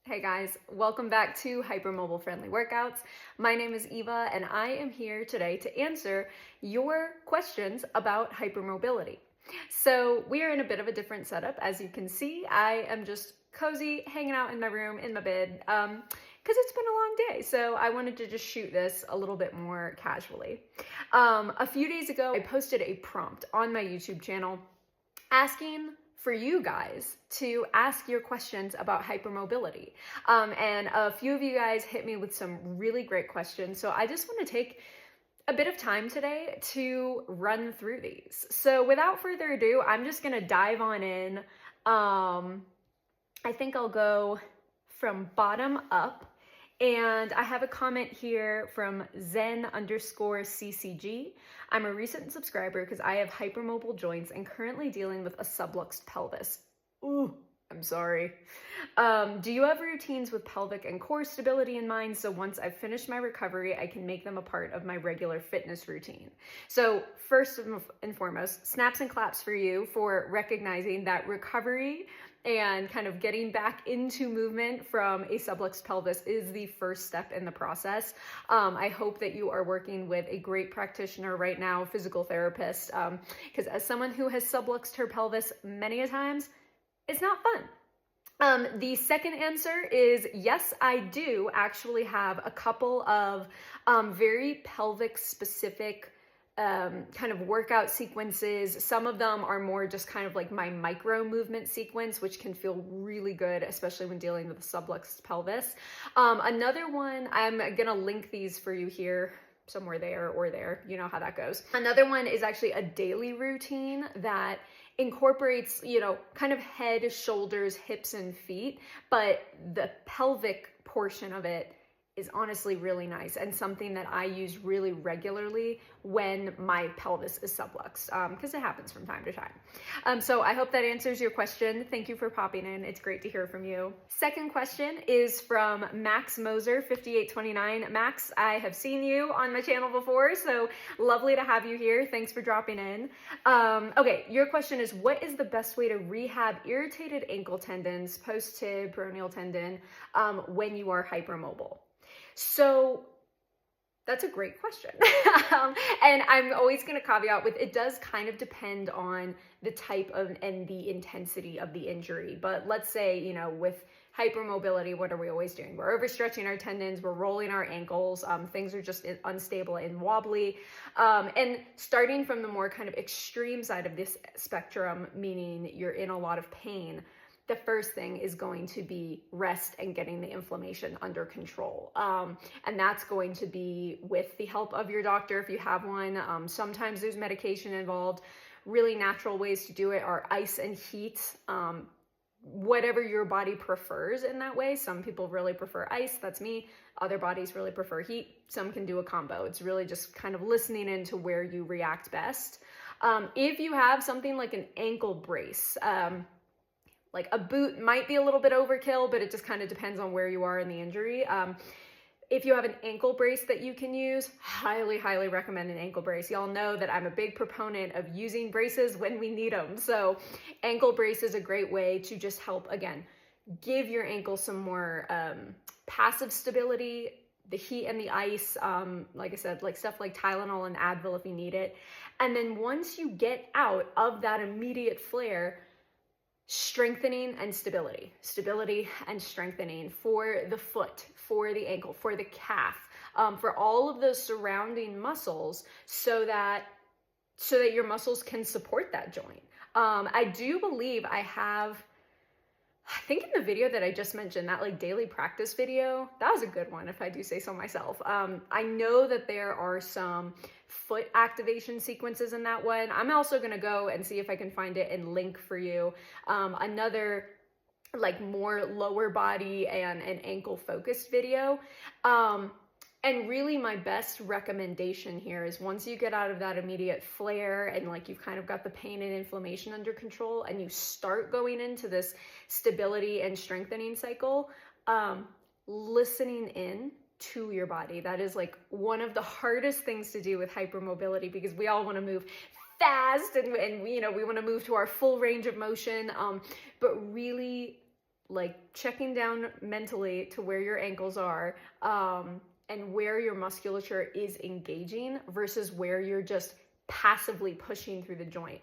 Hey guys, welcome back to Hypermobile Friendly Workouts. My name is Eva and I am here today to answer your questions about hypermobility. So we are in a bit of a different setup. As you can see, I am just cozy, hanging out in my room, in my bed, because it's been a long day. So I wanted to just shoot this a little bit more casually. A few days ago, I posted a prompt on my YouTube channel asking for you guys to ask your questions about hypermobility. And a few of you guys hit me with some really great questions. So I just want to take a bit of time today to run through these. So without further ado, I'm just going to dive on in. I think I'll go from bottom up. And I have a comment here from Zen_CCG. I'm a recent subscriber because I have hypermobile joints and currently dealing with a subluxed pelvis. Ooh, I'm sorry. Do you have routines with pelvic and core stability in mind? So once I've finished my recovery, I can make them a part of my regular fitness routine. So first and foremost, snaps and claps for you for recognizing that recovery and kind of getting back into movement from a subluxed pelvis is the first step in the process. I hope that you are working with a great practitioner right now, physical therapist, because as someone who has subluxed her pelvis many a times, it's not fun. The second answer is yes, I do actually have a couple of very pelvic specific kind of workout sequences. Some of them are more just kind of like my micro movement sequence, which can feel really good, especially when dealing with a subluxed pelvis. Another one, I'm gonna link these for you here, somewhere there or there, you know how that goes. Another one is actually a daily routine that incorporates, kind of head, shoulders, hips, and feet, but the pelvic portion of it is honestly really nice and something that I use really regularly when my pelvis is subluxed, because it happens from time to time. So I hope that answers your question. Thank you for popping in. It's great to hear from you. Second question is from Max Moser 5829. Max, I have seen you on my channel before, so lovely to have you here. Thanks for dropping in. Okay, your question is, what is the best way to rehab irritated ankle tendons, post-tib, peroneal tendon, when you are hypermobile? So that's a great question. And I'm always going to caveat with, it does kind of depend on the type of and the intensity of the injury. But let's say, with hypermobility, what are we always doing? We're overstretching our tendons, we're rolling our ankles, things are just unstable and wobbly. And starting from the more kind of extreme side of this spectrum, meaning you're in a lot of pain, the first thing is going to be rest and getting the inflammation under control. And that's going to be with the help of your doctor if you have one. Sometimes there's medication involved. Really natural ways to do it are ice and heat. Whatever your body prefers in that way. Some people really prefer ice, that's me. Other bodies really prefer heat. Some can do a combo. It's really just kind of listening into where you react best. If you have something like an ankle brace, like a boot might be a little bit overkill, but it just kind of depends on where you are in the injury. If you have an ankle brace that you can use, highly, highly recommend an ankle brace. Y'all know that I'm a big proponent of using braces when we need them. So ankle brace is a great way to just help, again, give your ankle some more passive stability, the heat and the ice, like I said, like stuff like Tylenol and Advil if you need it. And then once you get out of that immediate flare, strengthening and stability and strengthening for the foot, for the ankle, for the calf, for all of those surrounding muscles so that your muscles can support that joint. I do believe I think in the video that I just mentioned, that like daily practice video, that was a good one if I do say so myself. I know that there are some foot activation sequences in that one. I'm also going to go and see if I can find it and link for you another like more lower body and an ankle focused video. And really my best recommendation here is once you get out of that immediate flare and like you've kind of got the pain and inflammation under control and you start going into this stability and strengthening cycle, listening in to your body. That is like one of the hardest things to do with hypermobility because we all want to move fast and we want to move to our full range of motion, but really like checking down mentally to where your ankles are, and where your musculature is engaging versus where you're just passively pushing through the joint.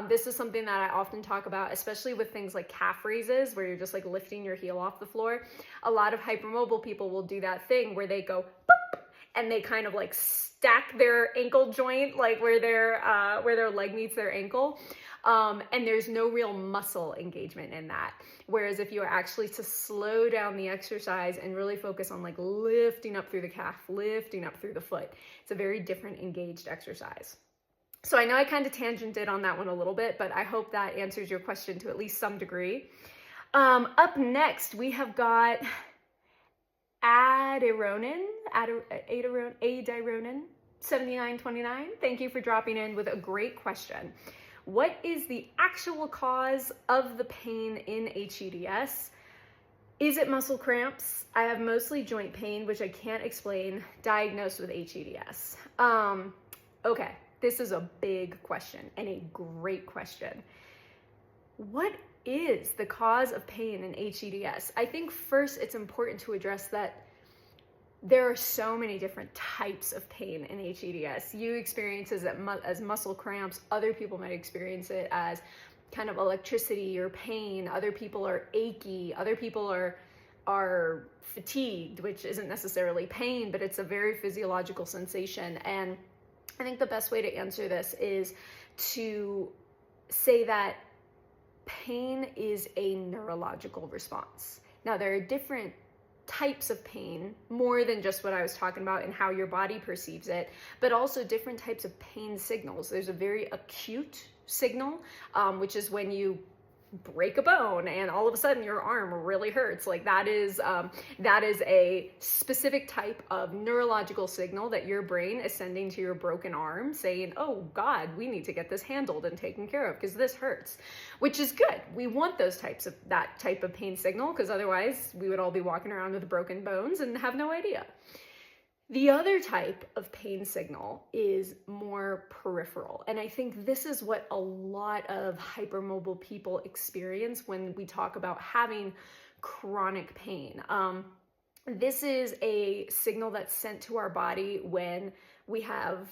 This is something that I often talk about, especially with things like calf raises, where you're just like lifting your heel off the floor. A lot of hypermobile people will do that thing where they go boop, and they kind of like stack their ankle joint, like where their leg meets their ankle. And there's no real muscle engagement in that. Whereas if you are actually to slow down the exercise and really focus on like lifting up through the calf, lifting up through the foot, it's a very different engaged exercise. So I know I kind of tangented on that one a little bit, but I hope that answers your question to at least some degree. Up next, we have got Adironin 7929. Thank you for dropping in with a great question. What is the actual cause of the pain in HEDS? Is it muscle cramps? I have mostly joint pain, which I can't explain, diagnosed with HEDS. Okay, this is a big question and a great question. What is the cause of pain in HEDS? I think first it's important to address that there are so many different types of pain in HEDS. You experience it as muscle cramps. Other people might experience it as kind of electricity or pain. Other people are achy. Other people are fatigued, which isn't necessarily pain, but it's a very physiological sensation. And I think the best way to answer this is to say that pain is a neurological response. Now, there are different types of pain, more than just what I was talking about and how your body perceives it, but also different types of pain signals. There's a very acute signal, which is when you break a bone and all of a sudden your arm really hurts. Like that is a specific type of neurological signal that your brain is sending to your broken arm saying, oh God, we need to get this handled and taken care of because this hurts, which is good. We want that type of pain signal, because otherwise we would all be walking around with broken bones and have no idea. The other type of pain signal is more peripheral. And I think this is what a lot of hypermobile people experience when we talk about having chronic pain. This is a signal that's sent to our body when we have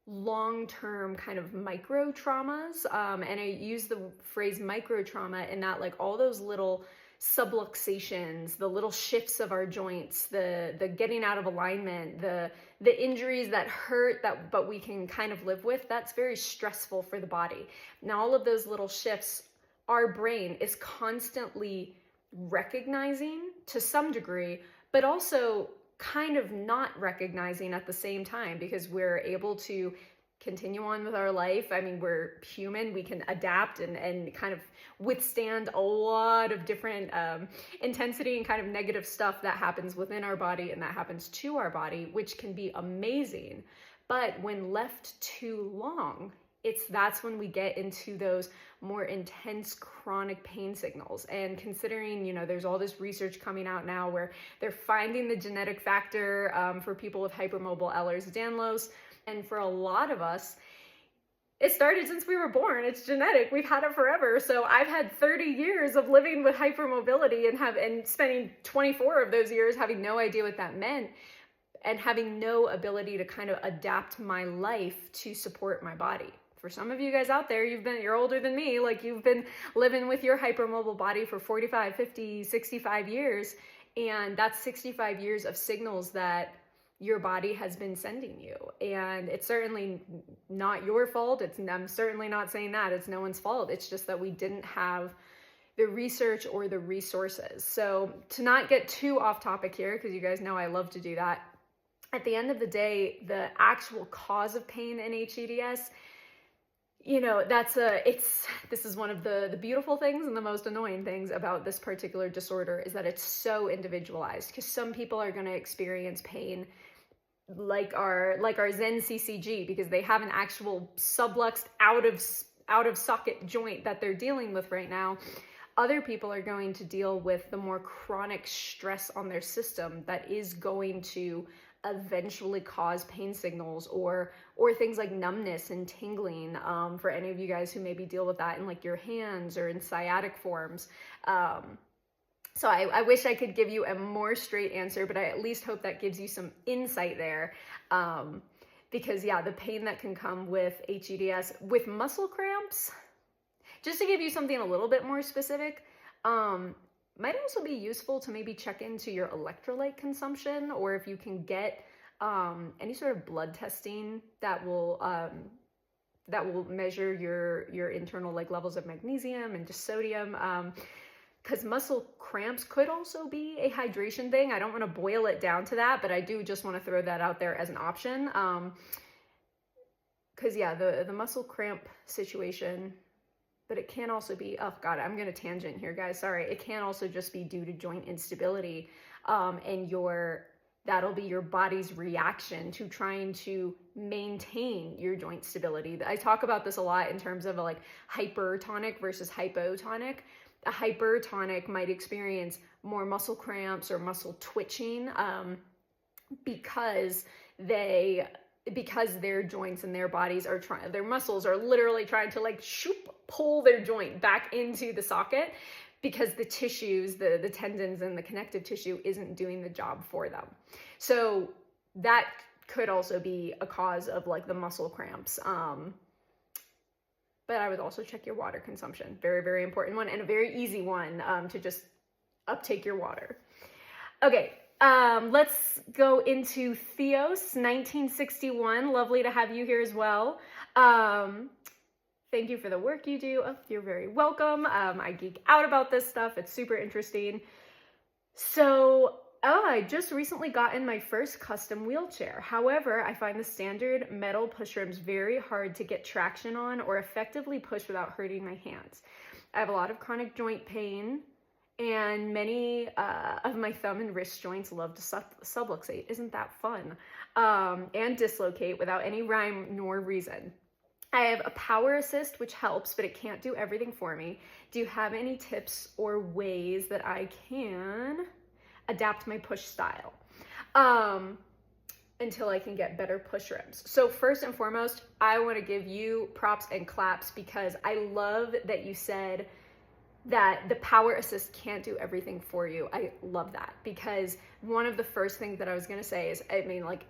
long-term kind of micro traumas. And I use the phrase micro trauma in that, like, all those little subluxations, the little shifts of our joints, the getting out of alignment, the injuries that hurt but we can kind of live with, that's very stressful for the body. Now, all of those little shifts, our brain is constantly recognizing to some degree, but also kind of not recognizing at the same time, because we're able to continue on with our life. I mean, we're human, we can adapt and kind of withstand a lot of different intensity and kind of negative stuff that happens within our body and that happens to our body, which can be amazing. But when left too long, that's when we get into those more intense chronic pain signals. And considering, there's all this research coming out now where they're finding the genetic factor for people with hypermobile Ehlers Danlos. And for a lot of us, it started since we were born. It's genetic. We've had it forever. So I've had 30 years of living with hypermobility and spending 24 of those years having no idea what that meant and having no ability to kind of adapt my life to support my body. For some of you guys out there, you're older than me, like you've been living with your hypermobile body for 45, 50, 65 years. And that's 65 years of signals that your body has been sending you. And it's certainly not your fault. I'm certainly not saying that. It's no one's fault. It's just that we didn't have the research or the resources. So to not get too off topic here, because you guys know I love to do that, at the end of the day, the actual cause of pain in HEDS, this is one of the beautiful things and the most annoying things about this particular disorder, is that it's so individualized, because some people are going to experience pain like our Zen CCG because they have an actual subluxed out of socket joint that they're dealing with right now. Other people are going to deal with the more chronic stress on their system that is going to eventually cause pain signals or things like numbness and tingling, for any of you guys who maybe deal with that in like your hands or in sciatic forms. So I wish I could give you a more straight answer, but I at least hope that gives you some insight there. Because yeah, the pain that can come with HEDS, with muscle cramps, just to give you something a little bit more specific, might also be useful to maybe check into your electrolyte consumption, or if you can get any sort of blood testing that will measure your internal like levels of magnesium and just sodium. Because muscle cramps could also be a hydration thing. I don't want to boil it down to that, but I do just want to throw that out there as an option. Because yeah, the muscle cramp situation, but it can also be, oh God, I'm going to tangent here, guys. Sorry. It can also just be due to joint instability. And that'll be your body's reaction to trying to maintain your joint stability. I talk about this a lot in terms of like hypertonic versus hypotonic. A hypertonic might experience more muscle cramps or muscle twitching because their joints and their bodies are their muscles are literally trying to like pull their joint back into the socket, because the tissues, the tendons and the connective tissue isn't doing the job for them. So that could also be a cause of like the muscle cramps. But I would also check your water consumption. Very, very important one, and a very easy one to just uptake your water. Okay, let's go into Theos, 1961. Lovely to have you here as well. Thank you for the work you do. Oh, you're very welcome. I geek out about this stuff. It's super interesting. So, I just recently got in my first custom wheelchair. However, I find the standard metal pushrooms very hard to get traction on or effectively push without hurting my hands. I have a lot of chronic joint pain, and many of my thumb and wrist joints love to subluxate. Isn't that fun? And dislocate without any rhyme nor reason. I have a power assist, which helps, but it can't do everything for me. Do you have any tips or ways that I can adapt my push style until I can get better push rims? So first and foremost, I want to give you props and claps, because I love that you said that the power assist can't do everything for you. I love that, because one of the first things that I was going to say is, I mean, like,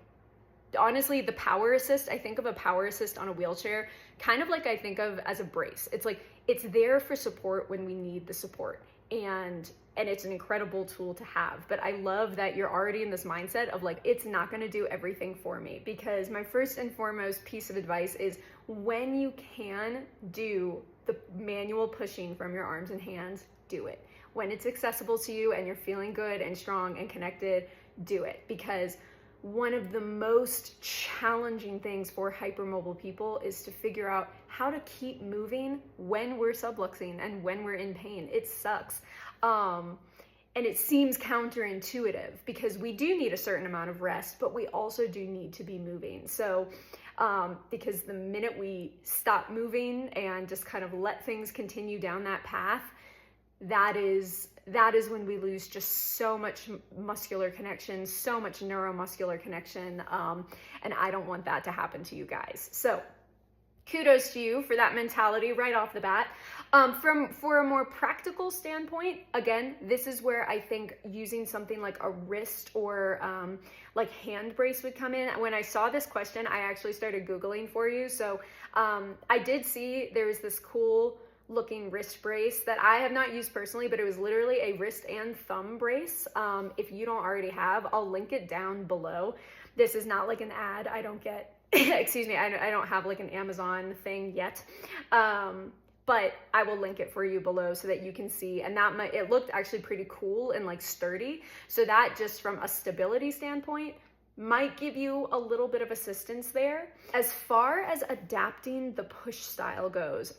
honestly, the power assist, I think of a power assist on a wheelchair kind of like I think of as a brace. It's like, it's there for support when we need the support, and it's an incredible tool to have. But I love that you're already in this mindset of like, it's not going to do everything for me, because my first and foremost piece of advice is, when you can do the manual pushing from your arms and hands, do it. When it's accessible to you and you're feeling good and strong and connected, do it. Because one of the most challenging things for hypermobile people is to figure out how to keep moving when we're subluxing and when we're in pain. It sucks. And it seems counterintuitive, because we do need a certain amount of rest, but we also do need to be moving. So, because the minute we stop moving and just kind of let things continue down that path, that is when we lose just so much muscular connection, so much neuromuscular connection. And I don't want that to happen to you guys. So kudos to you for that mentality right off the bat. For a more practical standpoint, again, this is where I think using something like a wrist or like hand brace would come in. When I saw this question, I actually started Googling for you. So I did see there was this cool looking wrist brace that I have not used personally, but it was literally a wrist and thumb brace. If you don't already have, I'll link it down below. This is not like an ad. I don't get, excuse me, I don't have like an Amazon thing yet. But I will link it for you below so that you can see. And it looked actually pretty cool and like sturdy. So that, just from a stability standpoint, might give you a little bit of assistance there. As far as adapting the push style goes,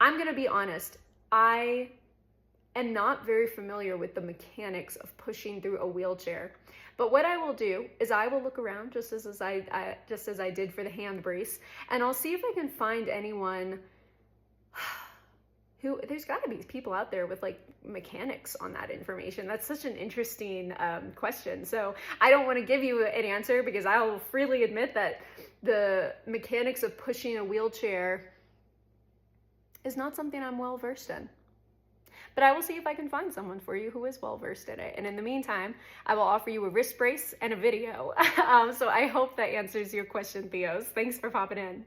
I'm going to be honest, I am not very familiar with the mechanics of pushing through a wheelchair. But what I will do is I will look around just as I did for the hand brace, and I'll see if I can find anyone who, there's got to be people out there with like mechanics on that information. That's such an interesting question. So I don't want to give you an answer, because I will freely admit that the mechanics of pushing a wheelchair is not something I'm well versed in. but I will see if I can find someone for you who is well-versed in it. And in the meantime, I will offer you a wrist brace and a video. So I hope that answers your question, Theos. Thanks for popping in.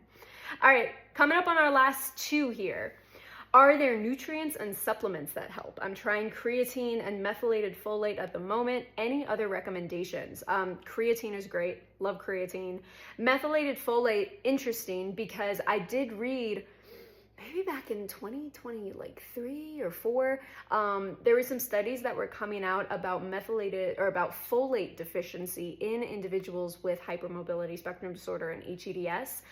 All right, coming up on our last two here. Are there nutrients and supplements that help? I'm trying creatine and methylated folate at the moment. Any other recommendations? Creatine is great. Love creatine. Methylated folate, interesting, because I did read maybe back in 2020, like 3 or 4, there were some studies that were coming out about methylated or about folate deficiency in individuals with hypermobility spectrum disorder and HEDS.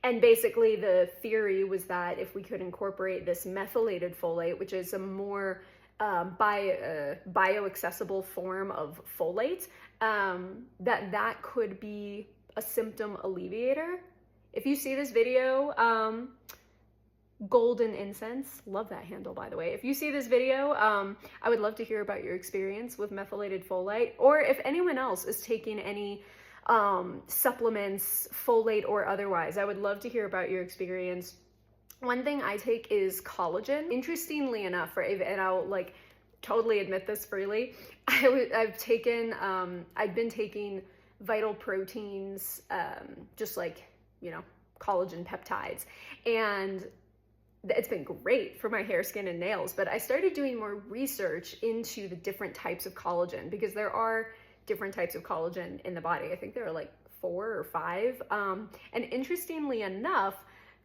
And basically the theory was that if we could incorporate this methylated folate, which is a more bioaccessible form of folate, that could be a symptom alleviator. If you see this video, Golden Incense, love that handle, by the way. If you see this video, I would love to hear about your experience with methylated folate, or if anyone else is taking any supplements, folate or otherwise. I would love to hear about your experience. One thing I take is collagen. Interestingly enough, and I'll like totally admit this freely, I've been taking vital proteins, just like, you know, collagen peptides, and it's been great for my hair, skin, and nails. But I started doing more research into the different types of collagen, because there are different types of collagen in the body. I think there are like 4 or 5. And interestingly enough,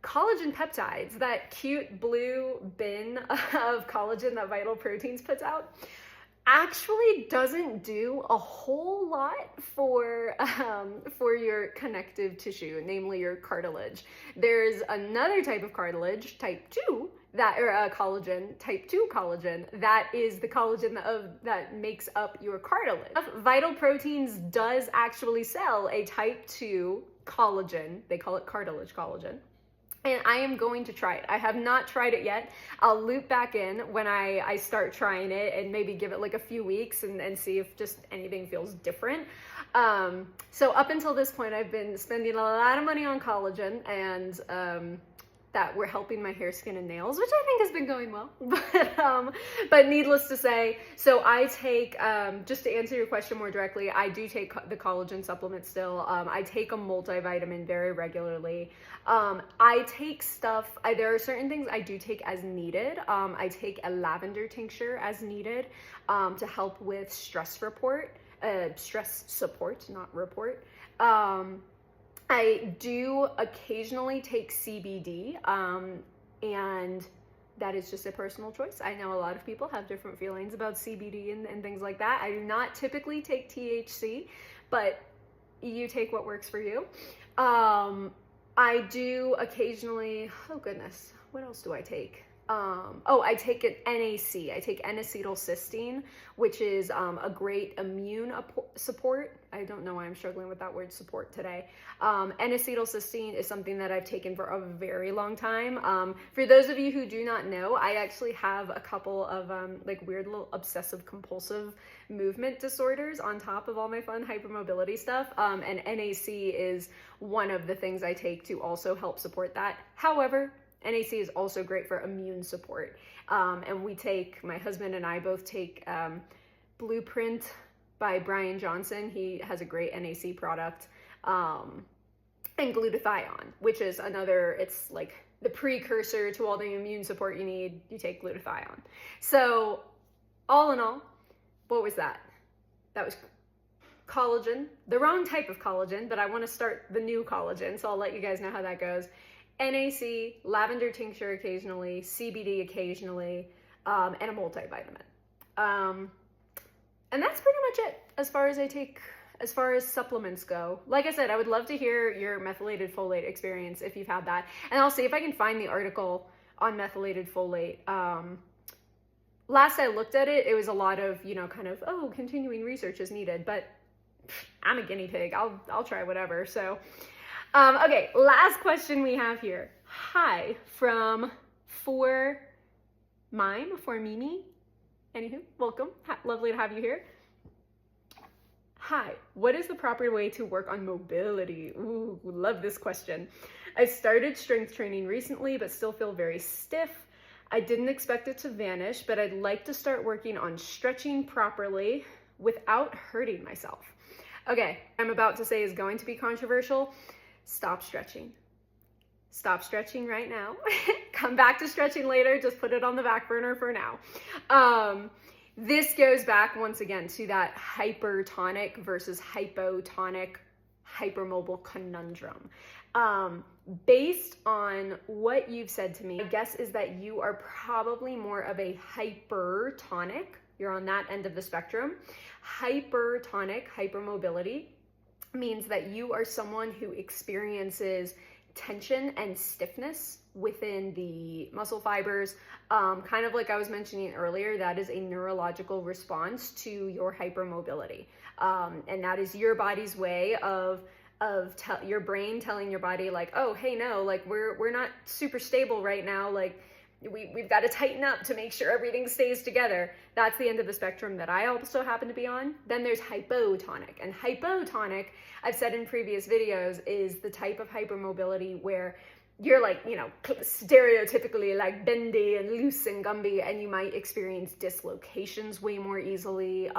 collagen peptides, that cute blue bin of collagen that Vital Proteins puts out, actually doesn't do a whole lot for your connective tissue, namely your cartilage. There's another type of cartilage, type 2, collagen, type 2 collagen, that is the collagen that makes up your cartilage. Vital Proteins does actually sell a type 2 collagen. They call it cartilage collagen. And I am going to try it. I have not tried it yet. I'll loop back in when I start trying it, and maybe give it like a few weeks and see if just anything feels different. So up until this point, I've been spending a lot of money on collagen, and that were helping my hair, skin, and nails, which I think has been going well. But needless to say, so I take, just to answer your question more directly, I do take the collagen supplement still. I take a multivitamin very regularly. I take stuff, there are certain things I do take as needed. I take a lavender tincture as needed to help with stress support, not report. I do occasionally take CBD, and that is just a personal choice. I know a lot of people have different feelings about CBD and things like that. I do not typically take THC, but you take what works for you. I do occasionally, oh goodness, what else do I take? I take an NAC. I take N-acetylcysteine, which is a great immune support. I don't know why I'm struggling with that word support today. N-acetylcysteine is something that I've taken for a very long time. For those of you who do not know, I actually have a couple of like weird little obsessive compulsive movement disorders on top of all my fun hypermobility stuff. And NAC is one of the things I take to also help support that. However, NAC is also great for immune support. And my husband and I both take Blueprint by Brian Johnson. He has a great NAC product. And glutathione, which is it's like the precursor to all the immune support you need. You take glutathione. So all in all, what was that? That was collagen, the wrong type of collagen, but I want to start the new collagen. So I'll let you guys know how that goes. NAC, lavender tincture occasionally, CBD occasionally, and a multivitamin. And that's pretty much it as far as supplements go. Like I said, I would love to hear your methylated folate experience if you've had that. And I'll see if I can find the article on methylated folate. Last I looked at it, it was a lot of, continuing research is needed, but I'm a guinea pig. I'll try whatever. So, okay, last question we have here. Hi, from For Mimi. Anywho, welcome. Lovely to have you here. Hi, what is the proper way to work on mobility? Ooh, love this question. I started strength training recently, but still feel very stiff. I didn't expect it to vanish, but I'd like to start working on stretching properly without hurting myself. Okay, I'm about to say is going to be controversial. Stop stretching. Stop stretching right now. Come back to stretching later. Just put it on the back burner for now. This goes back once again to that hypertonic versus hypotonic hypermobile conundrum. Based on what you've said to me, my guess is that you are probably more of a hypertonic. You're on that end of the spectrum. Hypertonic hypermobility means that you are someone who experiences tension and stiffness within the muscle fibers. Kind of like I was mentioning earlier, that is a neurological response to your hypermobility. And that is your body's way of your brain telling your body like, oh, hey, no, like we're not super stable right now. Like we've got to tighten up to make sure everything stays together. That's the end of the spectrum that I also happen to be on. Then there's hypotonic, and hypotonic, I've said in previous videos, is the type of hypermobility where you're like, you know, stereotypically like bendy and loose and gumby, and you might experience dislocations way more easily.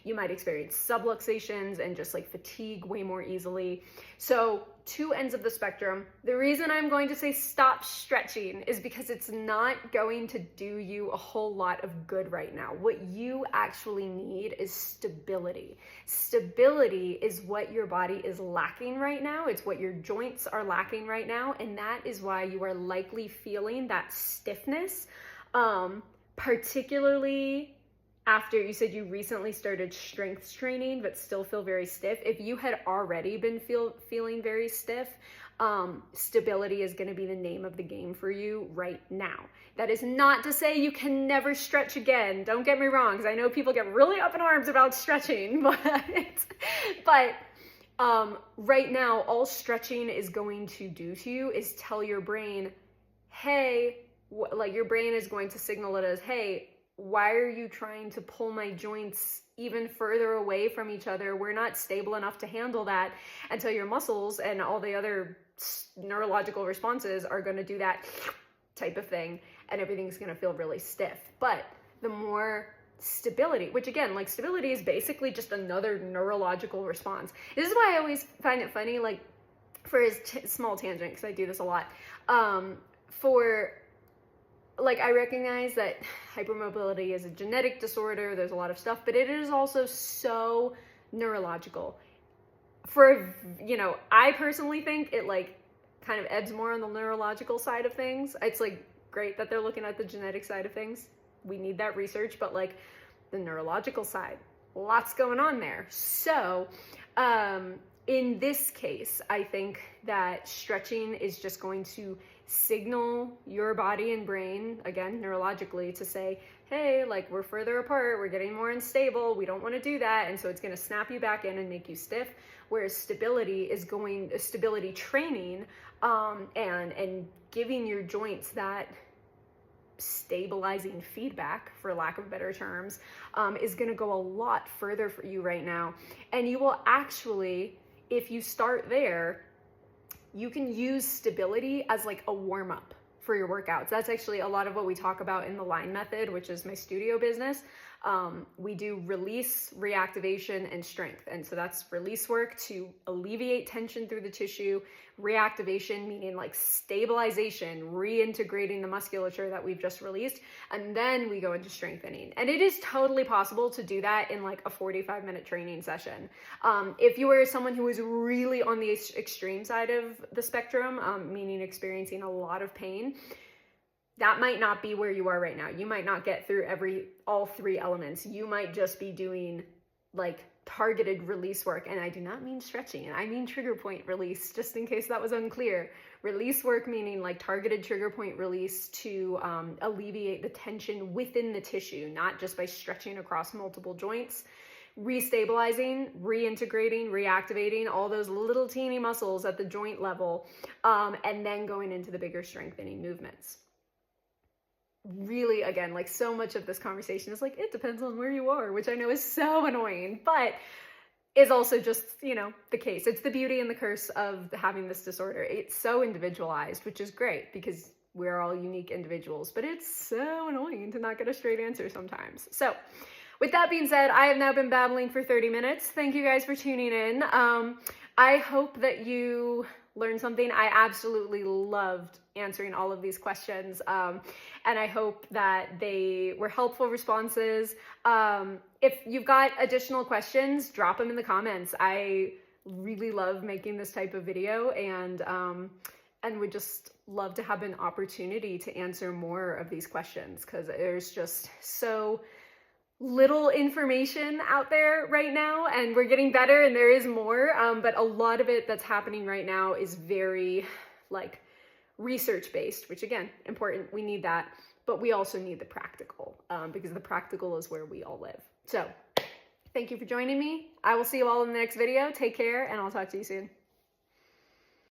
You might experience subluxations and just like fatigue way more easily. So two ends of the spectrum. The reason I'm going to say stop stretching is because it's not going to do you a whole lot of good right now. What you actually need is stability. Stability is what your body is lacking right now. It's what your joints are lacking right now. And that is why you are likely feeling that stiffness, particularly after you said you recently started strength training but still feel very stiff. If you had already been feeling very stiff, stability is going to be the name of the game for you right now. That is not to say you can never stretch again. Don't get me wrong, because I know people get really up in arms about stretching, but right now, all stretching is going to do to you is tell your brain, hey, like your brain is going to signal it as, hey, why are you trying to pull my joints even further away from each other? We're not stable enough to handle that. Until your muscles and all the other neurological responses are going to do that type of thing, and everything's going to feel really stiff. But the more stability, which again, like stability is basically just another neurological response. This is why I always find it funny, like for a small tangent, because I do this a lot, like I recognize that hypermobility is a genetic disorder, there's a lot of stuff, but it is also so neurological. You know, I personally think it like kind of ebbs more on the neurological side of things. It's like great that they're looking at the genetic side of things. We need that research, but like the neurological side, lots going on there. So, in this case, I think that stretching is just going to signal your body and brain, again, neurologically, to say, hey, like we're further apart, we're getting more unstable, we don't want to do that. And so it's going to snap you back in and make you stiff. Whereas stability training, and giving your joints that stabilizing feedback, for lack of better terms, is going to go a lot further for you right now. And you will actually, if you start there, you can use stability as like a warm-up for your workouts. That's actually a lot of what we talk about in the line method, which is my studio business. We do release, reactivation, and strength. And so that's release work to alleviate tension through the tissue, reactivation, meaning like stabilization, reintegrating the musculature that we've just released. And then we go into strengthening. And it is totally possible to do that in like a 45-minute training session. If you are someone who is really on the extreme side of the spectrum, meaning experiencing a lot of pain, that might not be where you are right now. You might not get through all three elements. You might just be doing like targeted release work. And I do not mean stretching, I mean trigger point release, just in case that was unclear. Release work meaning like targeted trigger point release to alleviate the tension within the tissue, not just by stretching across multiple joints. Restabilizing, reintegrating, reactivating all those little teeny muscles at the joint level, and then going into the bigger strengthening movements. Really, again, like so much of this conversation is like, it depends on where you are, which I know is so annoying, but is also just, you know, the case. It's the beauty and the curse of having this disorder. It's so individualized, which is great because we're all unique individuals, but it's so annoying to not get a straight answer sometimes. So with that being said, I have now been babbling for 30 minutes. Thank you guys for tuning in. I hope that you learned something. I absolutely loved answering all of these questions. And I hope that they were helpful responses. If you've got additional questions, drop them in the comments. I really love making this type of video, and would just love to have an opportunity to answer more of these questions, because there's just so little information out there right now, and we're getting better and there is more, but a lot of it that's happening right now is very like research based, which again, important, we need that, but we also need the practical, because the practical is where we all live. So thank you for joining me. I will see you all in the next video. Take care, and I'll talk to you soon.